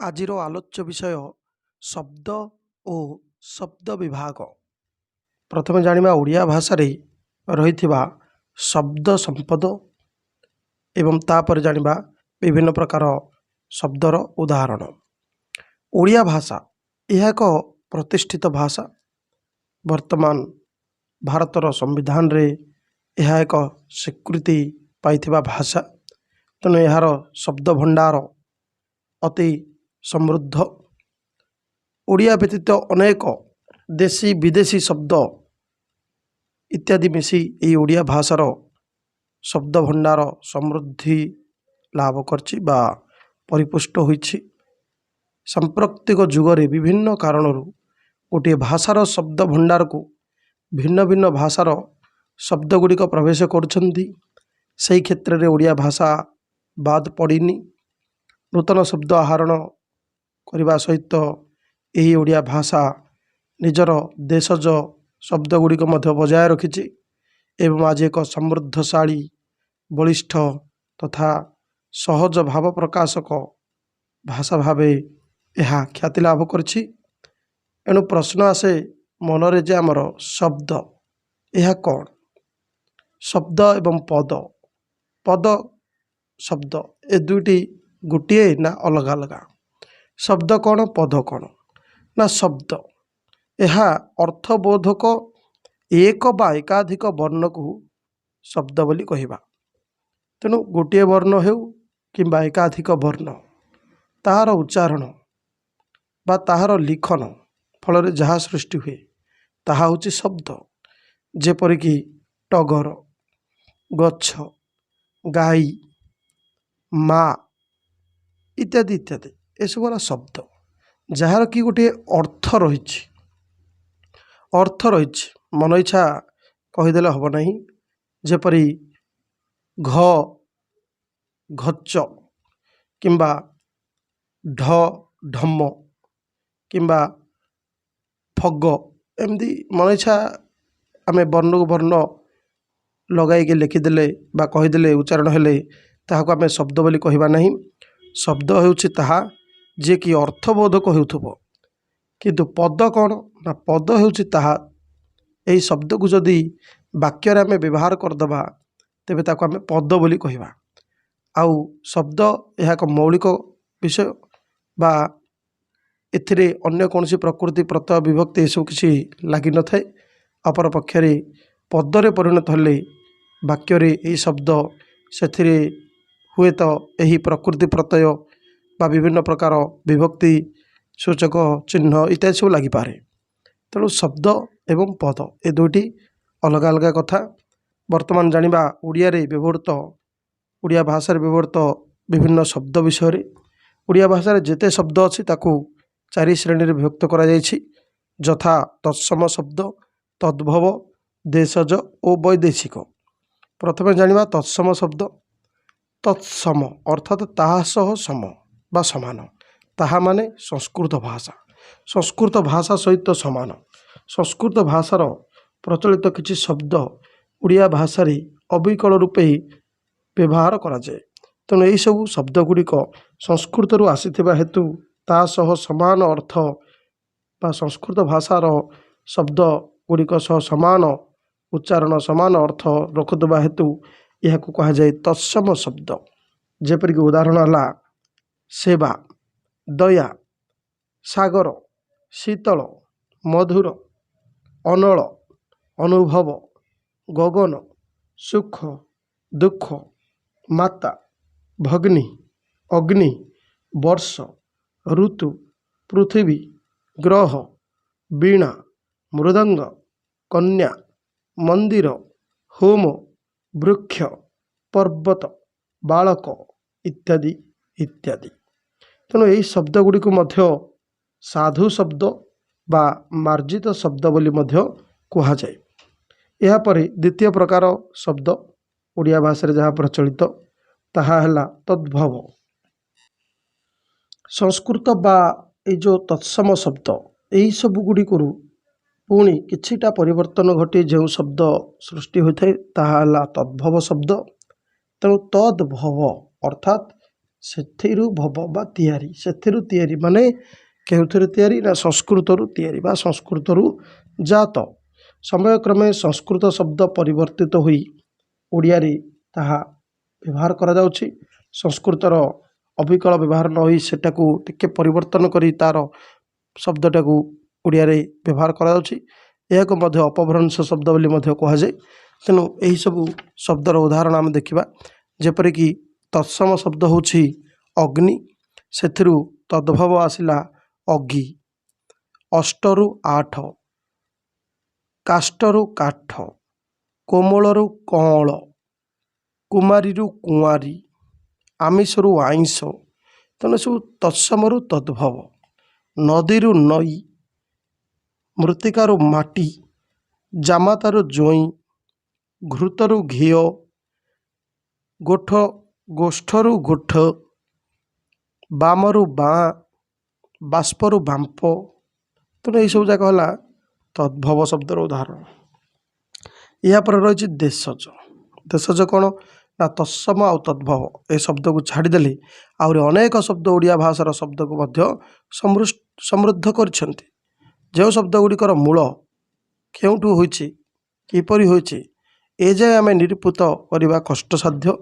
ଆଜିର ଆଲୋଚ୍ୟ ବିଷୟ ଶବ୍ଦ ଓ ଶବ୍ଦ ବିଭାଗ। ପ୍ରଥମେ ଜାଣିବା ଓଡ଼ିଆ ଭାଷାରେ ରହିଥିବା ଶବ୍ଦ ସମ୍ପଦ ଏବଂ ତାପରେ ଜାଣିବା ବିଭିନ୍ନ ପ୍ରକାର ଶବ୍ଦର ଉଦାହରଣ। ଓଡ଼ିଆ ଭାଷା ଏହା ଏକ ପ୍ରତିଷ୍ଠିତ ଭାଷା। ବର୍ତ୍ତମାନ ଭାରତର ସମ୍ବିଧାନରେ ଏହା ଏକ ସ୍ୱୀକୃତି ପାଇଥିବା ଭାଷା। ତେଣୁ ଏହାର ଶବ୍ଦ ଭଣ୍ଡାର ଅତି ସମୃଦ୍ଧ। ଓଡ଼ିଆ ବ୍ୟତୀତ ଅନେକ ଦେଶୀ ବିଦେଶୀ ଶବ୍ଦ ଇତ୍ୟାଦି ମିଶି ଏହି ଓଡ଼ିଆ ଭାଷାର ଶବ୍ଦ ଭଣ୍ଡାର ସମୃଦ୍ଧି ଲାଭ କରିଛି ବା ପରିପୁଷ୍ଟ ହୋଇଛି। ସାମ୍ପ୍ରତିକ ଯୁଗରେ ବିଭିନ୍ନ କାରଣରୁ ଗୋଟିଏ ଭାଷାର ଶବ୍ଦ ଭଣ୍ଡାରକୁ ଭିନ୍ନ ଭିନ୍ନ ଭାଷାର ଶବ୍ଦ ଗୁଡ଼ିକ ପ୍ରବେଶ କରୁଛନ୍ତି। ସେହି କ୍ଷେତ୍ରରେ ଓଡ଼ିଆ ଭାଷା ବାଦ ପଡ଼ିନି। ନୂତନ ଶବ୍ଦ ଆହରଣ କରିବା ସହିତ ଏହି ଓଡ଼ିଆ ଭାଷା ନିଜର ଦେଶଜ ଶବ୍ଦ ଗୁଡ଼ିକ ମଧ୍ୟ ବଜାୟ ରଖିଛି ଏବଂ ଆଜି ଏକ ସମୃଦ୍ଧଶାଳୀ ବଳିଷ୍ଠ ତଥା ସହଜ ଭାବ ପ୍ରକାଶକ ଭାଷା ଭାବେ ଏହା ଖ୍ୟାତି ଲାଭ କରିଛି। ଏଣୁ ପ୍ରଶ୍ନ ଆସେ ମନରେ ଯେ ଆମର ଶବ୍ଦ ଏହା କ'ଣ? ଶବ୍ଦ ଏବଂ ପଦ, ପଦ ଶବ୍ଦ ଏ ଦୁଇଟି ଗୋଟିଏ ନା ଅଲଗା ଅଲଗା? ଶବ୍ଦ କ'ଣ, ପଦ କ'ଣ? ନା ଶବ୍ଦ ଏହା ଅର୍ଥବୋଧକ ଏକ ବା ଏକାଧିକ ବର୍ଣ୍ଣକୁ ଶବ୍ଦ ବୋଲି କହିବା। ତେଣୁ ଗୋଟିଏ ବର୍ଣ୍ଣ ହେଉ କିମ୍ବା ଏକାଧିକ ବର୍ଣ୍ଣ, ତାହାର ଉଚ୍ଚାରଣ ବା ତାହାର ଲିଖନ ଫଳରେ ଯାହା ସୃଷ୍ଟି ହୁଏ ତାହା ହେଉଛି ଶବ୍ଦ। ଯେପରିକି ଟଗର, ଗଛ, ଗାଈ, ମା ଇତ୍ୟାଦି ଇତ୍ୟାଦି ଏସବୁ ହେଲା ଶବ୍ଦ, ଯାହାର କି ଗୋଟିଏ ଅର୍ଥ ରହିଛି। ଅର୍ଥ ରହିଛି, ମନ ଇଚ୍ଛା କହିଦେଲେ ହେବ ନାହିଁ। ଯେପରି ଘଛ କିମ୍ବା ଢମ କିମ୍ବା ଫଗ, ଏମିତି ମନ ଇଚ୍ଛା ଆମେ ବର୍ଣ୍ଣକୁ ବର୍ଣ୍ଣ ଲଗାଇକି ଲେଖିଦେଲେ ବା କହିଦେଲେ ଉଚ୍ଚାରଣ ହେଲେ ତାହାକୁ ଆମେ ଶବ୍ଦ ବୋଲି କହିବା ନାହିଁ। ଶବ୍ଦ ହେଉଛି ତାହା ଯିଏକି ଅର୍ଥବୋଧକ ହେଉଥିବ। କିନ୍ତୁ ପଦ କ'ଣ? ନା ପଦ ହେଉଛି ତାହା, ଏହି ଶବ୍ଦକୁ ଯଦି ବାକ୍ୟରେ ଆମେ ବ୍ୟବହାର କରିଦେବା ତେବେ ତାକୁ ଆମେ ପଦ ବୋଲି କହିବା। ଆଉ ଶବ୍ଦ ଏହା ଏକ ମୌଳିକ ବିଷୟ ବା ଏଥିରେ ଅନ୍ୟ କୌଣସି ପ୍ରକୃତି ପ୍ରତ୍ୟୟ ବିଭକ୍ତି ଏସବୁ କିଛି ଲାଗିନଥାଏ। ଅପରପକ୍ଷରେ ପଦରେ ପରିଣତ ହେଲେ ବାକ୍ୟରେ ଏହି ଶବ୍ଦ ସେଥିରେ ହୁଏତ ଏହି ପ୍ରକୃତି ପ୍ରତ୍ୟୟ ବା ବିଭିନ୍ନ ପ୍ରକାର ବିଭକ୍ତି ସୂଚକ ଚିହ୍ନ ଇତ୍ୟାଦି ସବୁ ଲାଗିପାରେ। ତେଣୁ ଶବ୍ଦ ଏବଂ ପଦ ଏ ଦୁଇଟି ଅଲଗା ଅଲଗା କଥା। ବର୍ତ୍ତମାନ ଜାଣିବା ଓଡ଼ିଆରେ ବ୍ୟବହୃତ, ଓଡ଼ିଆ ଭାଷାରେ ବ୍ୟବହୃତ ବିଭିନ୍ନ ଶବ୍ଦ ବିଷୟରେ। ଓଡ଼ିଆ ଭାଷାରେ ଯେତେ ଶବ୍ଦ ଅଛି ତାକୁ 4 ଶ୍ରେଣୀରେ ବିଭକ୍ତ କରାଯାଇଛି, ଯଥା ତତ୍ସମ ଶବ୍ଦ, ତଦ୍ଭବ, ଦେଶଜ ଓ ବୈଦେଶିକ। ପ୍ରଥମେ ଜାଣିବା ତତ୍ସମ ଶବ୍ଦ। ତତ୍ସମ ଅର୍ଥାତ୍ ତାହା ସହ ସମ ବା ସମାନ। ତାହା ମାନେ ସଂସ୍କୃତ ଭାଷା, ସଂସ୍କୃତ ଭାଷା ସହିତ ସମାନ। ସଂସ୍କୃତ ଭାଷାର ପ୍ରଚଳିତ କିଛି ଶବ୍ଦ ଓଡ଼ିଆ ଭାଷାରେ ଅବିକଳ ରୂପେ ବ୍ୟବହାର କରାଯାଏ। ତେଣୁ ଏହିସବୁ ଶବ୍ଦ ଗୁଡ଼ିକ ସଂସ୍କୃତରୁ ଆସିଥିବା ହେତୁ ତା ସହ ସମାନ ଅର୍ଥ ବା ସଂସ୍କୃତ ଭାଷାର ଶବ୍ଦ ଗୁଡ଼ିକ ସହ ସମାନ ଉଚ୍ଚାରଣ, ସମାନ ଅର୍ଥ ରଖୁଥିବା ହେତୁ ଏହାକୁ କୁହାଯାଏ ତତ୍ସମ ଶବ୍ଦ। ଯେପରିକି ଉଦାହରଣ ହେଲା ସେବା, ଦୟା, ସାଗର, ଶୀତଳ, ମଧୁର, ଅନଳ, ଅନୁଭବ, ଗଗନ, ସୁଖ, ଦୁଃଖ, ମାତା, ଭଗ୍ନୀ, ଅଗ୍ନି, ବର୍ଷ, ଋତୁ, ପୃଥିବୀ, ଗ୍ରହ, ବୀଣା, ମୃଦଙ୍ଗ, କନ୍ୟା, ମନ୍ଦିର, ହୋମ, ବୃକ୍ଷ, ପର୍ବତ, ବାଳକ ଇତ୍ୟାଦି ଇତ୍ୟାଦି। ତେଣୁ ଏହି ଶବ୍ଦ ଗୁଡ଼ିକୁ ମଧ୍ୟ ସାଧୁ ଶବ୍ଦ ବା ମାର୍ଜିତ ଶବ୍ଦ ବୋଲି ମଧ୍ୟ କୁହାଯାଏ। ଏହାପରେ ଦ୍ୱିତୀୟ ପ୍ରକାର ଶବ୍ଦ ଓଡ଼ିଆ ଭାଷାରେ ଯାହା ପ୍ରଚଳିତ ତାହା ହେଲା ତଦ୍ଭବ। ସଂସ୍କୃତ ବା ଏଇ ଯେଉଁ ତତ୍ସମ ଶବ୍ଦ, ଏହିସବୁ ଗୁଡ଼ିକରୁ ପୁଣି କିଛିଟା ପରିବର୍ତ୍ତନ ଘଟି ଯେଉଁ ଶବ୍ଦ ସୃଷ୍ଟି ହୋଇଥାଏ ତାହା ହେଲା ତଦ୍ଭବ ଶବ୍ଦ। ତେଣୁ ତଦ୍ଭବ ଅର୍ଥାତ୍ ସେଥିରୁ ଭବ ବା ତିଆରି, ସେଥିରୁ ତିଆରି ମାନେ କେଉଁଥିରୁ ତିଆରି ନା ସଂସ୍କୃତରୁ ତିଆରି ବା ସଂସ୍କୃତରୁ ଜାତ। ସମୟକ୍ରମେ ସଂସ୍କୃତ ଶବ୍ଦ ପରିବର୍ତ୍ତିତ ହୋଇ ଓଡ଼ିଆରେ ତାହା ବ୍ୟବହାର କରାଯାଉଛି। ସଂସ୍କୃତର ଅବିକଳ ବ୍ୟବହାର ନ ହୋଇ ସେଟାକୁ ଟିକେ ପରିବର୍ତ୍ତନ କରି ତା'ର ଶବ୍ଦଟାକୁ ଓଡ଼ିଆରେ ବ୍ୟବହାର କରାଯାଉଛି। ଏହାକୁ ମଧ୍ୟ ଅପଭ୍ରଂଶ ଶବ୍ଦ ବୋଲି ମଧ୍ୟ କୁହାଯାଏ। ତେଣୁ ଏହିସବୁ ଶବ୍ଦର ଉଦାହରଣ ଆମେ ଦେଖିବା, ଯେପରିକି ତତ୍ସମ ଶବ୍ଦ ହେଉଛି ଅଗ୍ନି, ସେଥିରୁ ତଦ୍ଭବ ଆସିଲା ଅଗି। ଅଷ୍ଟରୁ ଆଠ, କାଷ୍ଟରୁ କାଠ, କୋମଳରୁ କଅଁଳ, କୁମାରୀରୁ କୁଆଁରୀ, ଆମିଷରୁ ଆଇଁଷ। ତେଣୁ ସବୁ ତତ୍ସମରୁ ତଦ୍ଭବ। ନଦୀରୁ ନଈ, ମୃତ୍ତିକାରୁ ମାଟି, ଜାମାତାରୁ ଜୋଇଁ, ଘୃତରୁ ଘିଅ, ଗୋଷ୍ଠରୁ ଗୋଠ, ବାମରୁ ବାଁ, ବାଷ୍ପରୁ ବାମ୍ପ। ତେଣୁ ଏହିସବୁ ଯାକ ହେଲା ତଦ୍ଭବ ଶବ୍ଦର ଉଦାହରଣ। ଏହାପରେ ରହିଛି ଦେଶଜ। ଦେଶଜ କ'ଣ ନା ତତ୍ସମ ଆଉ ତଦ୍ଭବ ଏ ଶବ୍ଦକୁ ଛାଡ଼ିଦେଲେ ଆହୁରି ଅନେକ ଶବ୍ଦ ଓଡ଼ିଆ ଭାଷାର ଶବ୍ଦକୁ ମଧ୍ୟ ସମୃଦ୍ଧ କରିଛନ୍ତି। ଯେଉଁ ଶବ୍ଦ ଗୁଡ଼ିକର ମୂଳ କେଉଁଠୁ ହୋଇଛି, କିପରି ହୋଇଛି, ଏଯାଏ ଆମେ ନିରୂପିତ କରିବା କଷ୍ଟସାଧ୍ୟ।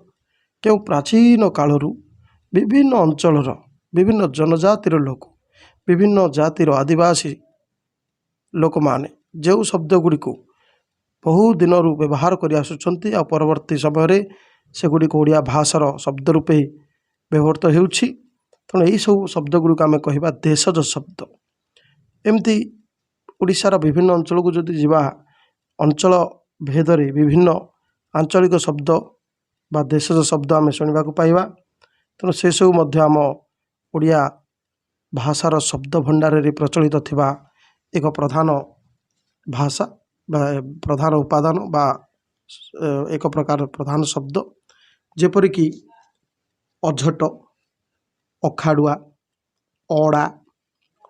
କେଉଁ ପ୍ରାଚୀନ କାଳରୁ ବିଭିନ୍ନ ଅଞ୍ଚଳର ବିଭିନ୍ନ ଜନଜାତିର ଲୋକ, ବିଭିନ୍ନ ଜାତିର ଆଦିବାସୀ ଲୋକମାନେ ଯେଉଁ ଶବ୍ଦ ଗୁଡ଼ିକୁ ବହୁ ଦିନରୁ ବ୍ୟବହାର କରି ଆସୁଛନ୍ତି ଆଉ ପରବର୍ତ୍ତୀ ସମୟରେ ସେଗୁଡ଼ିକୁ ଓଡ଼ିଆ ଭାଷାର ଶବ୍ଦ ରୂପେ ବ୍ୟବହୃତ ହେଉଛି। ତେଣୁ ଏହିସବୁ ଶବ୍ଦ ଗୁଡ଼ିକୁ ଆମେ କହିବା ଦେଶଜ ଶବ୍ଦ। ଏମିତି ଓଡ଼ିଶାର ବିଭିନ୍ନ ଅଞ୍ଚଳକୁ ଯଦି ଯିବା, ଅଞ୍ଚଳ ଭେଦରେ ବିଭିନ୍ନ ଆଞ୍ଚଳିକ ଶବ୍ଦ ବା ଦେଶଜ ଶବ୍ଦ ଆମେ ଶୁଣିବାକୁ ପାଇବା। ତେଣୁ ସେସବୁ ମଧ୍ୟ ଆମ ଓଡ଼ିଆ ଭାଷାର ଶବ୍ଦ ଭଣ୍ଡାରରେ ପ୍ରଚଳିତ ଥିବା ଏକ ପ୍ରଧାନ ଭାଷା ବା ପ୍ରଧାନ ଉପାଦାନ ବା ଏକ ପ୍ରକାର ପ୍ରଧାନ ଶବ୍ଦ। ଯେପରିକି ଅଝଟ, ଅଖାଡ଼ୁଆ, ଅଡ଼ା,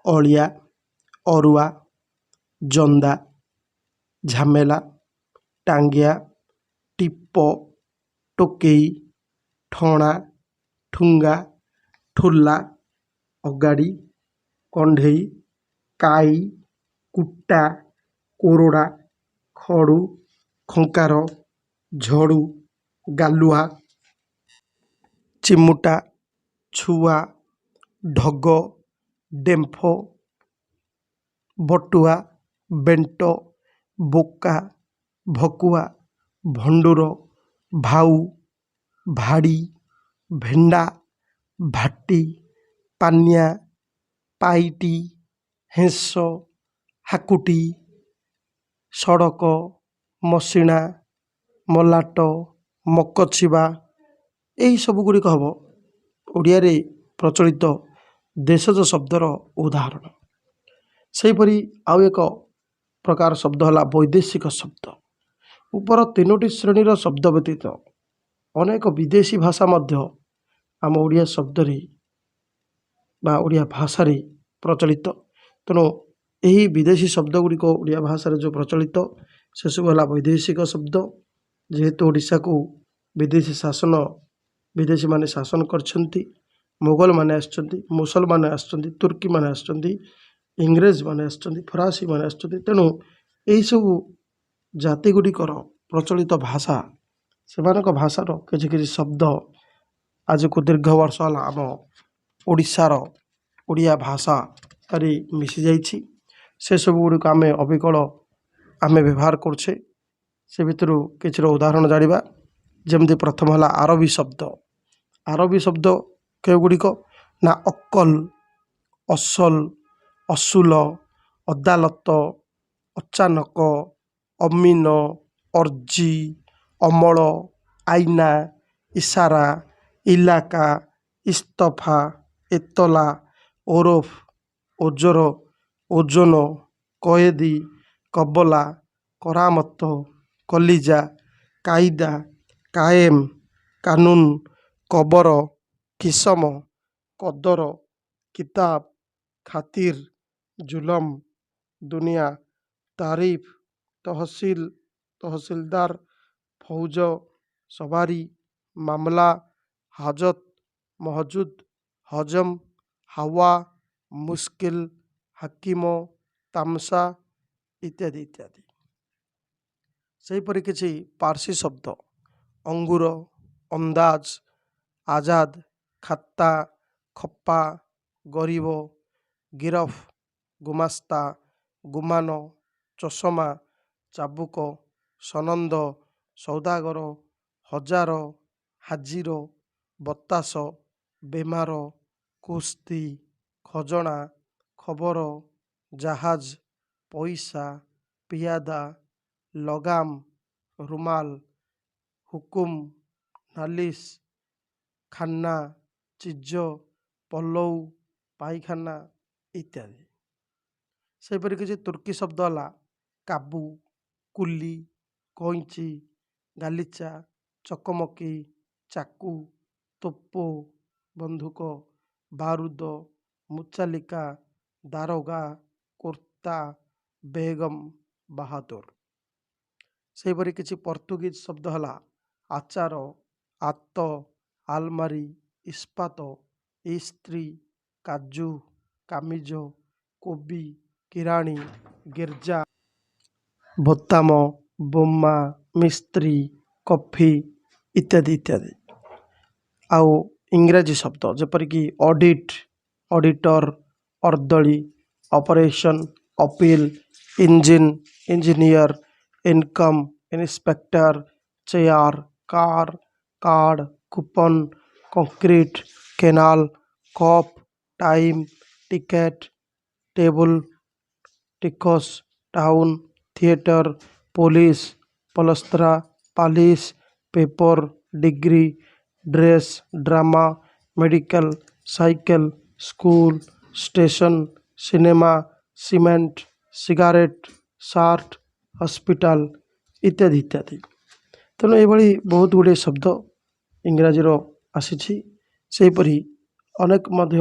ଅଳିଆ, ଅରୁଆ, ଜନ୍ଦା, ଝାମେଲା, ଟାଙ୍ଗିଆ, ଟିପ, ଟୋକେଇ, ଠଣା, ଠୁଙ୍ଗା, ଠୁଲା, ଅଗାଡ଼ି, କଣ୍ଢେଇ, କାଇ, କୁଟା, କୋରଡ଼ା, ଖଡ଼ୁ, ଖଙ୍କାର, ଝଡ଼ୁ, ଗାଲୁଆ, ଚିମୁଟା, ଛୁଆ, ଢଗ, ଡେମ୍ଫ, ବଟୁଆ, ବେଣ୍ଟ, ବୋକା, ଭକୁଆ, ଭଣ୍ଡୁର, ଭାଉ, ଭାଡ଼ି, ଭେଣ୍ଡା, ଭାଟି, ପାନିଆ, ପାଇଟି, ହେଁସ, ହାକୁଟି, ସଡ଼କ, ମସିଣା, ମଲାଟ, ମକଚିବା। ଏହିସବୁ ଗୁଡ଼ିକ ହେବ ଓଡ଼ିଆରେ ପ୍ରଚଳିତ ଦେଶଜ ଶବ୍ଦର ଉଦାହରଣ। ସେହିପରି ଆଉ ଏକ ପ୍ରକାର ଶବ୍ଦ ହେଲା ବୈଦେଶିକ ଶବ୍ଦ। ଉପର ତିନୋଟି ଶ୍ରେଣୀର ଶବ୍ଦ ବ୍ୟତୀତ ଅନେକ ବିଦେଶୀ ଭାଷା ମଧ୍ୟ ଆମ ଓଡ଼ିଆ ଶବ୍ଦରେ ବା ଓଡ଼ିଆ ଭାଷାରେ ପ୍ରଚଳିତ। ତେଣୁ ଏହି ବିଦେଶୀ ଶବ୍ଦ ଗୁଡ଼ିକ ଓଡ଼ିଆ ଭାଷାରେ ଯେଉଁ ପ୍ରଚଳିତ ସେସବୁ ହେଲା ବୈଦେଶିକ ଶବ୍ଦ। ଯେହେତୁ ଓଡ଼ିଶାକୁ ବିଦେଶୀମାନେ ଶାସନ କରିଛନ୍ତି, ମୋଗଲମାନେ ଆସିଛନ୍ତି, ମୁସଲମାନ ଆସିଛନ୍ତି, ତୁର୍କୀମାନେ ଆସିଛନ୍ତି, ଇଂରେଜମାନେ ଆସିଛନ୍ତି, ଫରାସୀମାନେ ଆସିଛନ୍ତି। ତେଣୁ ଏହିସବୁ ଜାତି ଗୁଡ଼ିକର ପ୍ରଚଳିତ ଭାଷା, ସେମାନଙ୍କ ଭାଷାର କିଛି କିଛି ଶବ୍ଦ ଆଜକୁ ଦୀର୍ଘ ବର୍ଷ ହେଲା ଆମ ଓଡ଼ିଶାର ଓଡ଼ିଆ ଭାଷାରେ ମିଶିଯାଇଛି। ସେସବୁ ଗୁଡ଼ିକ ଆମେ ଅବିକଳ ବ୍ୟବହାର କରୁଛେ। ସେ ଭିତରୁ କିଛିର ଉଦାହରଣ ଜାଣିବା। ଯେମିତି ପ୍ରଥମ ହେଲା ଆରବୀ ଶବ୍ଦ। ଆରବୀ ଶବ୍ଦ କେଉଁଗୁଡ଼ିକ ନା ଅକଲ, ଅସଲ, ଅସୁଲ, ଅଦାଲତ, ଅଚାନକ, ଅମିନ, ଅର୍ଜି, ଅମଳ, ଆଇନା, ଇସାରା, ଇଲାକା, ଇସ୍ତଫା, ଏତଲା, ଓରଫ, ଓଜର, ଓଜନ, କଏଦୀ, କବଲା, କରାମତ, କଲିଜା, କାଇଦା, କାଏମ, କାନୁନ, କବର, କିସମ, କଦର, କିତାବ, ଖାତିର, ଜୁଲମ, ଦୁନିଆ, ତାରିଫ, ତହସିଲ, ତହସିଲଦାର, ଫୌଜ, ସବାରି, ମାମଲା, ହାଜତ, ମହଜୁଦ, ହଜମ, ହାୱା, ମୁସ୍କିଲ, ହାକିମ, ତାମସା ଇତ୍ୟାଦି ଇତ୍ୟାଦି। ସେହିପରି କିଛି ପାର୍ସି ଶବ୍ଦ ଅଙ୍ଗୁର, ଅନ୍ଦାଜ, ଆଜାଦ, ଖାତା, ଖପା, ଗରିବ, ଗିରଫ, ଗୁମାସ୍ତା, ଗୁମାନ, ଚଷମା, ଚାବୁକ, ସନନ୍ଦ, ସୌଦାଗର, ହଜାର, ହାଜିର, ବତାସ, ବେମାର, କୁସ୍ତି, ଖଜଣା, ଖବର, ଜାହାଜ, ପଇସା, ପିଆଦା, ଲଗାମ, ରୁମାଲ, ହୁକୁମ, ନାଲିସ, ଖାନା, ଚିଜ, ପଲଉ, ପାଇଖାନା ଇତ୍ୟାଦି। ସେହିପରି କିଛି ତୁର୍କୀ ଶବ୍ଦ ହେଲା କାବୁ, କୁଲି, କଇଁଚି, ଗାଲିଚା, ଚକମକି, ଚାକୁ, ତୋପ, ବନ୍ଧୁକ, ବାରୁଦ, ମୁଚାଲିକା, ଦାରୋଗା, କୁର୍ତ୍ତା, ବେଗମ, ବାହାଦୁର। ସେହିପରି କିଛି ପର୍ତ୍ତୁଗୀଜ ଶବ୍ଦ ହେଲା ଆଚାର, ଆତ, ଆଲମାରି, ଇସ୍ପାତ, ଇସ୍ତ୍ରୀ, କାଜୁ, କାମିଜ, କୋବି, କିରାଣୀ, ଗିର୍ଜା, ବୋତାମ, ବୋମା, ମିସ୍ତ୍ରୀ, କଫି ଇତ୍ୟାଦି ଇତ୍ୟାଦି। ଆଉ ଇଂରାଜୀ ଶବ୍ଦ ଯେପରିକି ଅଡ଼ିଟ୍, ଅଡ଼ିଟର, ଅର୍ଦ୍ଦଳି, operation, appeal, engine, engineer, income, inspector, chair, car, card, coupon, concrete, canal, cup, time, ticket, table, ଟିକସ, ଟାଉନ, ଥିଏଟର, ପୋଲିସ, ପଲସ୍ତ୍ରା, polish, paper, degree, dress, drama, medical, cycle, school, station, cinema, cement, cigarette, shirt, hospital ଇତ୍ୟାଦି ଇତ୍ୟାଦି। ତେଣୁ ଏଭଳି ବହୁତ ଗୁଡ଼ିଏ ଶବ୍ଦ ଇଂରାଜୀର ଆସିଛି। ସେହିପରି ଅନେକ ମଧ୍ୟ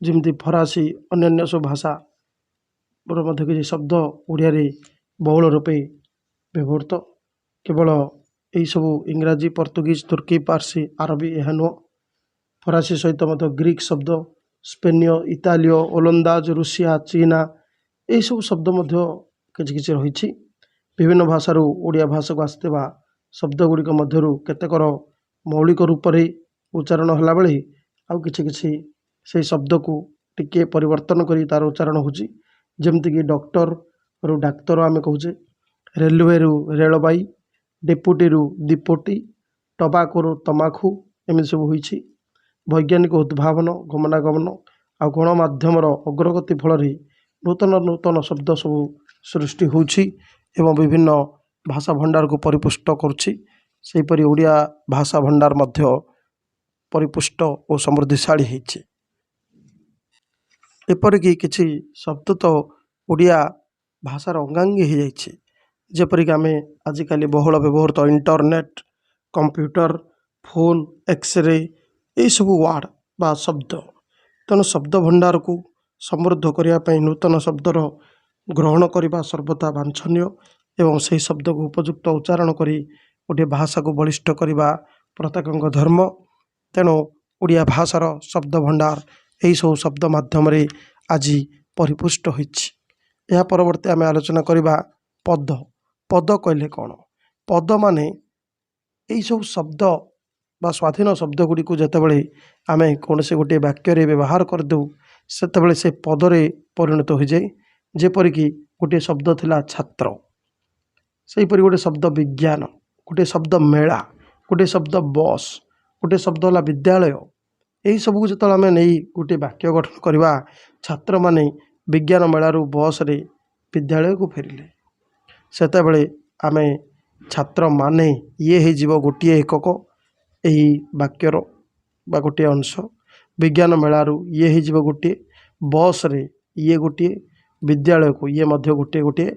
ଯେମିତି ଫରାସୀ ଅନ୍ୟାନ୍ୟ ସବୁ ଭାଷାର ମଧ୍ୟ କିଛି ଶବ୍ଦ ଓଡ଼ିଆରେ ବହୁଳ ରୂପେ ବ୍ୟବହୃତ। କେବଳ ଏହିସବୁ ଇଂରାଜୀ, ପର୍ତ୍ତୁଗୀଜ, ତୁର୍କୀ, ପାର୍ସି, ଆରବୀ ଏହା ନୁହଁ। ଫରାସୀ ସହିତ ମଧ୍ୟ ଗ୍ରୀକ ଶବ୍ଦ, ସ୍ପେନୀୟ, ଇତାଲୀୟ, ଓଲନ୍ଦାଜ, ରୁଷିଆ, ଚୀନା ଏହିସବୁ ଶବ୍ଦ ମଧ୍ୟ କିଛି କିଛି ରହିଛି। ବିଭିନ୍ନ ଭାଷାରୁ ଓଡ଼ିଆ ଭାଷାକୁ ଆସିଥିବା ଶବ୍ଦ ଗୁଡ଼ିକ ମଧ୍ୟରୁ କେତେକର ମୌଳିକ ରୂପରେ ଉଚ୍ଚାରଣ ହେଲାବେଳେ ଆଉ କିଛି କିଛି ସେହି ଶବ୍ଦକୁ ଟିକିଏ ପରିବର୍ତ୍ତନ କରି ତା'ର ଉଚ୍ଚାରଣ ହେଉଛି। ଯେମିତିକି ଡକ୍ଟରରୁ ଡାକ୍ତର ଆମେ କହୁଛେ, ରେଲୱେରୁ ରେଳବାଇ, ଡେପୁଟିରୁ ଦିପୋଟି, ଟବାକୋରୁ ତମାଖୁ ଏମିତି ସବୁ ହୋଇଛି। ବୈଜ୍ଞାନିକ ଉଦ୍ଭାବନ, ଗମନାଗମନ ଆଉ ଗଣମାଧ୍ୟମର ଅଗ୍ରଗତି ଫଳରେ ନୂତନ ନୂତନ ଶବ୍ଦ ସବୁ ସୃଷ୍ଟି ହେଉଛି ଏବଂ ବିଭିନ୍ନ ଭାଷା ଭଣ୍ଡାରକୁ ପରିପୁଷ୍ଟ କରୁଛି। ସେହିପରି ଓଡ଼ିଆ ଭାଷା ଭଣ୍ଡାର ମଧ୍ୟ ପରିପୁଷ୍ଟ ଓ ସମୃଦ୍ଧିଶାଳୀ ହେଇଛି। ଏପରିକି କିଛି ଶବ୍ଦ ତ ଓଡ଼ିଆ ଭାଷାର ଅଙ୍ଗାଙ୍ଗୀ ହୋଇଯାଇଛି। ଯେପରିକି ଆମେ ଆଜିକାଲି ବହୁଳ ବ୍ୟବହୃତ ଇଣ୍ଟରନେଟ୍, କମ୍ପ୍ୟୁଟର, ଫୋନ, ଏକ୍ସରେ ଏହିସବୁ ୱାର୍ଡ଼ ବା ଶବ୍ଦ। ତେଣୁ ଶବ୍ଦ ଭଣ୍ଡାରକୁ ସମୃଦ୍ଧ କରିବା ପାଇଁ ନୂତନ ଶବ୍ଦର ଗ୍ରହଣ କରିବା ସର୍ବଦା ବାଞ୍ଛନୀୟ ଏବଂ ସେହି ଶବ୍ଦକୁ ଉପଯୁକ୍ତ ଉଚ୍ଚାରଣ କରି ଗୋଟିଏ ଭାଷାକୁ ବଳିଷ୍ଠ କରିବା ପ୍ରତ୍ୟେକଙ୍କ ଧର୍ମ। ତେଣୁ ଓଡ଼ିଆ ଭାଷାର ଶବ୍ଦ ଭଣ୍ଡାର ଏହିସବୁ ଶବ୍ଦ ମାଧ୍ୟମରେ ଆଜି ପରିପୁଷ୍ଟ ହୋଇଛି। ଏହା ପରବର୍ତ୍ତୀ ଆମେ ଆଲୋଚନା କରିବା ପଦ। ପଦ କହିଲେ କ'ଣ? ପଦ ମାନେ ଏହିସବୁ ଶବ୍ଦ ବା ସ୍ୱାଧୀନ ଶବ୍ଦ ଗୁଡ଼ିକୁ ଯେତେବେଳେ ଆମେ କୌଣସି ଗୋଟିଏ ବାକ୍ୟରେ ବ୍ୟବହାର କରିଦେଉ ସେତେବେଳେ ସେ ପଦରେ ପରିଣତ ହୋଇଯାଏ। ଯେପରିକି ଗୋଟିଏ ଶବ୍ଦ ଥିଲା ଛାତ୍ର, ସେହିପରି ଗୋଟିଏ ଶବ୍ଦ ବିଜ୍ଞାନ, ଗୋଟିଏ ଶବ୍ଦ ମେଳା, ଗୋଟିଏ ଶବ୍ଦ ବସ୍, ଗୋଟିଏ ଶବ୍ଦ ହେଲା ବିଦ୍ୟାଳୟ। ଏହିସବୁକୁ ଯେତେବେଳେ ଆମେ ନେଇ ଗୋଟିଏ ବାକ୍ୟ ଗଠନ କରିବା, ଛାତ୍ରମାନେ ବିଜ୍ଞାନ ମେଳାରୁ ବସ୍ରେ ବିଦ୍ୟାଳୟକୁ ଫେରିଲେ, ସେତେବେଳେ ଆମେ ଛାତ୍ରମାନେ ଇଏ ହେଇଯିବ ଗୋଟିଏ ଏକକ ଏହି ବାକ୍ୟର ବା ଗୋଟିଏ ଅଂଶ। ବିଜ୍ଞାନ ମେଳାରୁ ଇଏ ହେଇଯିବ ଗୋଟିଏ, ବସ୍ରେ ଇଏ ଗୋଟିଏ, ବିଦ୍ୟାଳୟକୁ ଇଏ ମଧ୍ୟ ଗୋଟିଏ ଗୋଟିଏ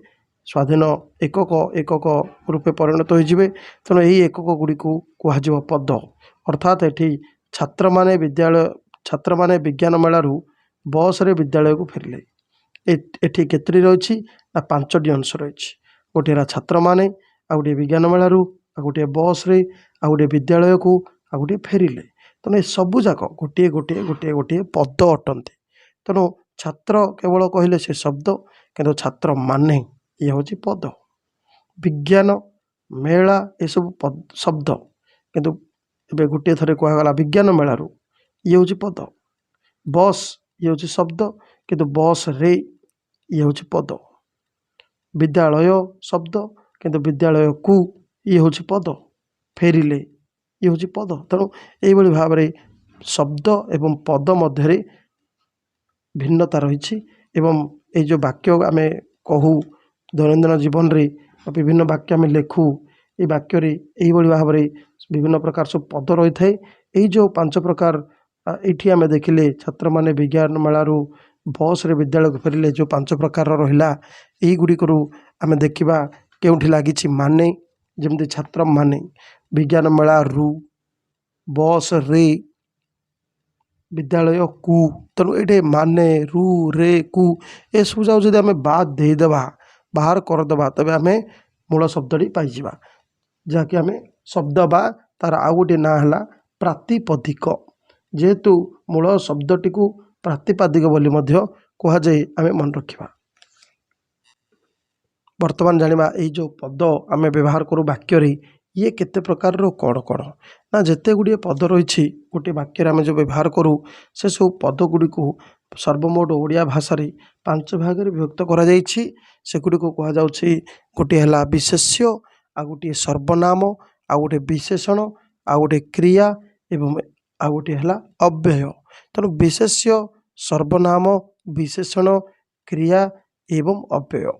ସ୍ୱାଧୀନ ଏକକ ଏକକ ରୂପେ ପରିଣତ ହୋଇଯିବେ। ତେଣୁ ଏହି ଏକକ ଗୁଡ଼ିକୁ କୁହାଯିବ ପଦ। ଅର୍ଥାତ୍ ଏଠି ଛାତ୍ରମାନେ ବିଜ୍ଞାନ ମେଳାରୁ ବସ୍ରେ ବିଦ୍ୟାଳୟକୁ ଫେରିଲେ। ଏଠି କେତୋଟି ରହିଛି ନା 5ଟି ଅଂଶ ରହିଛି। ଗୋଟିଏ ହେଲା ଛାତ୍ରମାନେ, ଆଉ ଗୋଟିଏ ବିଜ୍ଞାନ ମେଳାରୁ, ଆଉ ଗୋଟିଏ ବସ୍ରେ, ଆଉ ଗୋଟିଏ ବିଦ୍ୟାଳୟକୁ, ଆଉ ଗୋଟିଏ ଫେରିଲେ। ତ ତେଣୁ ଏସବୁ ଯାକ ଗୋଟିଏ ଗୋଟିଏ ଗୋଟିଏ ଗୋଟିଏ ପଦ ଅଟନ୍ତି। ତେଣୁ ଛାତ୍ର କେବଳ କହିଲେ ସେ ଶବ୍ଦ, କିନ୍ତୁ ଛାତ୍ର ମାନେ ଇଏ ହେଉଛି ପଦ। ବିଜ୍ଞାନ, ମେଳା ଏସବୁ ଶବ୍ଦ, କିନ୍ତୁ ଏବେ ଗୋଟିଏ ଥରେ କୁହାଗଲା ବିଜ୍ଞାନ ମେଳାରୁ, ଇଏ ହେଉଛି ପଦ। ବସ୍ ଇଏ ହେଉଛି ଶବ୍ଦ, କିନ୍ତୁ ବସ୍ରେ ଇଏ ହେଉଛି ପଦ। ବିଦ୍ୟାଳୟ ଶବ୍ଦ, କିନ୍ତୁ ବିଦ୍ୟାଳୟକୁ ଇଏ ହେଉଛି ପଦ। ଫେରିଲେ ଇଏ ହେଉଛି ପଦ। ତେଣୁ ଏଇଭଳି ଭାବରେ ଶବ୍ଦ ଏବଂ ପଦ ମଧ୍ୟରେ ଭିନ୍ନତା ରହିଛି। ଏବଂ ଏଇ ଯେଉଁ ବାକ୍ୟ ଆମେ କହୁ ଦୈନନ୍ଦିନ ଜୀବନରେ, ବିଭିନ୍ନ ବାକ୍ୟ ଆମେ ଲେଖୁ, ଏଇ ବାକ୍ୟରେ ଏଇଭଳି ଭାବରେ ବିଭିନ୍ନ ପ୍ରକାର ସବୁ ପଦ ରହିଥାଏ। ଏଇ ଯେଉଁ 5 ପ୍ରକାର ଏଇଠି ଆମେ ଦେଖିଲେ ଛାତ୍ରମାନେ ବିଜ୍ଞାନ ମେଳାରୁ ବସ୍ରେ ବିଦ୍ୟାଳୟକୁ ଫେରିଲେ ଯେଉଁ 5 ପ୍ରକାରର ରହିଲା, ଏଇଗୁଡ଼ିକରୁ ଆମେ ଦେଖିବା କେଉଁଠି ଲାଗିଛି ମାନେ, ଯେମିତି ଛାତ୍ରମାନେ, ବିଜ୍ଞାନ ମେଳାରୁ, ବସ୍ରେ, ବିଦ୍ୟାଳୟକୁ। ତେଣୁ ଏଇଠି ମାନେ, ରୁ, ରେ, କୁ ଏସବୁ ଯାକ ଯଦି ଆମେ ବାଦ୍ ଦେଇଦେବା, ବାହାର କରିଦେବା, ତେବେ ଆମେ ମୂଳ ଶବ୍ଦଟି ପାଇଯିବା, ଯାହାକି ଆମେ ଶବ୍ଦ ବା ତା'ର ଆଉ ଗୋଟିଏ ନାଁ ହେଲା ପ୍ରାତିପଦିକ। ଯେହେତୁ ମୂଳ ଶବ୍ଦଟିକୁ ପ୍ରାତିପାଦିକ ବୋଲି ମଧ୍ୟ କୁହାଯାଏ, ଆମେ ମନେ ରଖିବା। ବର୍ତ୍ତମାନ ଜାଣିବା ଏଇ ଯେଉଁ ପଦ ଆମେ ବ୍ୟବହାର କରୁ ବାକ୍ୟରେ, ଇଏ କେତେ ପ୍ରକାରର କ'ଣ କ'ଣ? ନା ଯେତେ ଗୁଡ଼ିଏ ପଦ ରହିଛି ଗୋଟିଏ ବାକ୍ୟରେ ଆମେ ଯେଉଁ ବ୍ୟବହାର କରୁ, ସେସବୁ ପଦ ଗୁଡ଼ିକୁ ସର୍ବମୋଟ ଓଡ଼ିଆ ଭାଷାରେ 5 ଭାଗରେ ବିଭକ୍ତ କରାଯାଇଛି। ସେଗୁଡ଼ିକୁ କୁହାଯାଉଛି, ଗୋଟିଏ ହେଲା ବିଶେଷ୍ୟ, ଆଉ ଗୋଟିଏ ସର୍ବନାମ, ଆଉ ଗୋଟିଏ ବିଶେଷଣ, ଆଉ ଗୋଟିଏ କ୍ରିୟା ଏବଂ ଆଉ ଗୋଟିଏ ହେଲା ଅବ୍ୟୟ। ତେଣୁ ବିଶେଷ୍ୟ, ସର୍ବନାମ, ବିଶେଷଣ, କ୍ରିୟା ଏବଂ ଅବ୍ୟୟ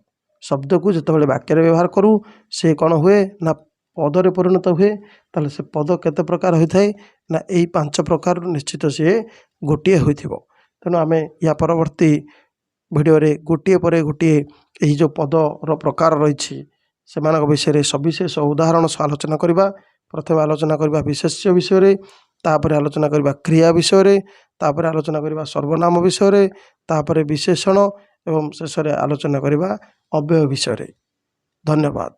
ଶବ୍ଦକୁ ଯେତେବେଳେ ବାକ୍ୟରେ ବ୍ୟବହାର କରୁ, ସେ କ'ଣ ହୁଏ ନା ପଦରେ ପରିଣତ ହୁଏ। ତାହେଲେ ସେ ପଦ କେତେ ପ୍ରକାର ହୋଇଥାଏ? ନା ଏଇ 5 ପ୍ରକାରରୁ ନିଶ୍ଚିତ ସିଏ ଗୋଟିଏ ହୋଇଥିବ। ତେଣୁ ଆମେ ୟା ପରବର୍ତ୍ତୀ ଭିଡ଼ିଓରେ ଗୋଟିଏ ପରେ ଗୋଟିଏ ଏହି ଯେଉଁ ପଦର ପ୍ରକାର ରହିଛି ସେମାନଙ୍କ ବିଷୟରେ ସବିଶେଷ ଉଦାହରଣ ସହ ଆଲୋଚନା କରିବା। ପ୍ରଥମେ ଆଲୋଚନା କରିବା ବିଶେଷ୍ୟ ବିଷୟରେ, ତାପରେ ଆଲୋଚନା କରିବା କ୍ରିୟା ବିଷୟରେ, ତାପରେ ଆଲୋଚନା କରିବା ସର୍ବନାମ ବିଷୟରେ, ତାପରେ ବିଶେଷଣ ଏବଂ ଶେଷରେ ଆଲୋଚନା କରିବା ଅବ୍ୟୟ ବିଷୟରେ। ଧନ୍ୟବାଦ।